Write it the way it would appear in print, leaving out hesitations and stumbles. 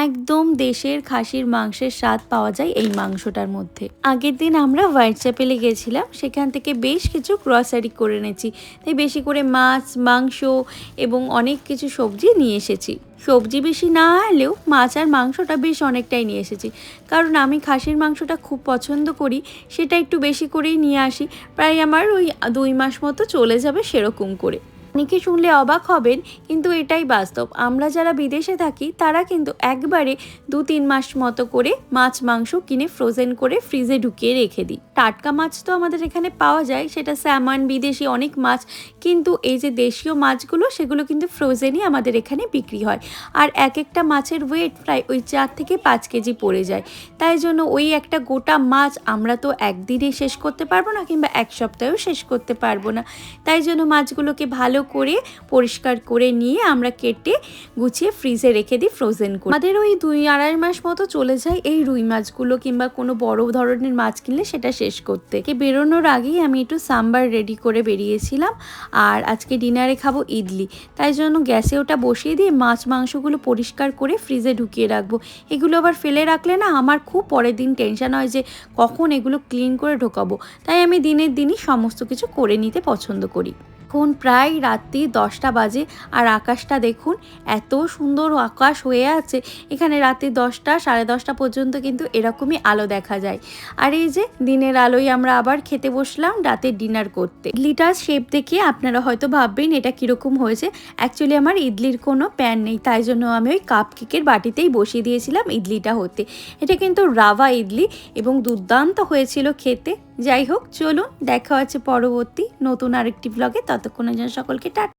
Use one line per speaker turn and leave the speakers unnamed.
একদম দেশের খাসির মাংসের স্বাদ পাওয়া যায় এই মাংসটার মধ্যে। আগের দিন আমরা হোয়াইট চ্যাপেলে গেছিলাম, সেখান থেকে বেশ কিছু গ্রসারি করে এনেছি। তাই বেশি করে মাছ, মাংস এবং অনেক কিছু সবজি নিয়ে এসেছি। সবজি বেশি না হলেও মাছ আর মাংসটা বেশ অনেকটাই নিয়ে এসেছি, কারণ আমি খাসির মাংসটা খুব পছন্দ করি। সেটা একটু বেশি করেই নিয়ে আসি, প্রায় আমার ওই 2 মাস মতো চলে যাবে সেরকম করে। অনেকে শুনলে অবাক হবেন, কিন্তু এটাই বাস্তব। আমরা যারা বিদেশে থাকি তারা কিন্তু একবারে 2-3 মাস মতো করে মাছ মাংস কিনে ফ্রোজেন করে ফ্রিজে ঢুকিয়ে রেখে দিই। টাটকা মাছ তো আমাদের এখানে পাওয়া যায়, সেটা স্যামন, বিদেশি অনেক মাছ, কিন্তু এই যে দেশীয় মাছগুলো সেগুলো কিন্তু ফ্রোজেনই আমাদের এখানে বিক্রি হয়। আর এক একটা মাছের ওয়েট প্রায় ওই 4 থেকে 5 কেজি পড়ে যায়। তাই জন্য ওই একটা গোটা মাছ আমরা তো একদিনে শেষ করতে পারবো না, কিংবা এক সপ্তাহেও শেষ করতে পারবো না। তাই জন্য মাছগুলোকে ভালো করে পরিষ্কার করে নিয়ে আমরা কেটে গুছিয়ে ফ্রিজে রেখে দিই ফ্রোজেন করে। আমাদের ওই 2-2.5 মাস মতো চলে যায় এই রুই মাছগুলো কিংবা কোনো বড় ধরনের মাছ কিনলে সেটা শেষ করতে। বেরোনোর আগেই আমি একটু সাম্বার রেডি করে বেরিয়েছিলাম, আর আজকে ডিনারে খাবো ইডলি। তাই জন্য গ্যাসে ওটা বসিয়ে দিয়ে মাছ মাংসগুলো পরিষ্কার করে ফ্রিজে ঢুকিয়ে রাখবো। এগুলো আবার ফেলে রাখলে না আমার খুব পরের দিন টেনশন হয় যে কখন এগুলো ক্লিন করে ঢোকাবো। তাই আমি দিনের দিনই সমস্ত কিছু করে নিতে পছন্দ করি। এখন প্রায় রাত্রি 10টা বাজে, আর আকাশটা দেখুন, এত সুন্দর আকাশ হয়ে আছে। এখানে রাত্রি 10টা, 10:30 পর্যন্ত কিন্তু এরকমই আলো দেখা যায়। আর এই যে দিনের আলোয় আমরা আবার খেতে বসলাম রাতের ডিনার করতে। ইডলিটার শেপ দেখে আপনারা হয়তো ভাববেন এটা কীরকম হয়েছে। অ্যাকচুয়ালি আমার ইডলির কোনো প্যান নেই, তাই জন্য আমি ওই কাপ কেকের বাটিতেই বসিয়ে দিয়েছিলাম ইডলিটা হতে। এটা কিন্তু রাভা ইডলি এবং দুর্দান্ত হয়েছিল খেতে। যাই হোক, চলুন দেখা হচ্ছে পরবর্তী নতুন আরেকটি ব্লগে। ততক্ষণের জন্য সকলকে টাটা।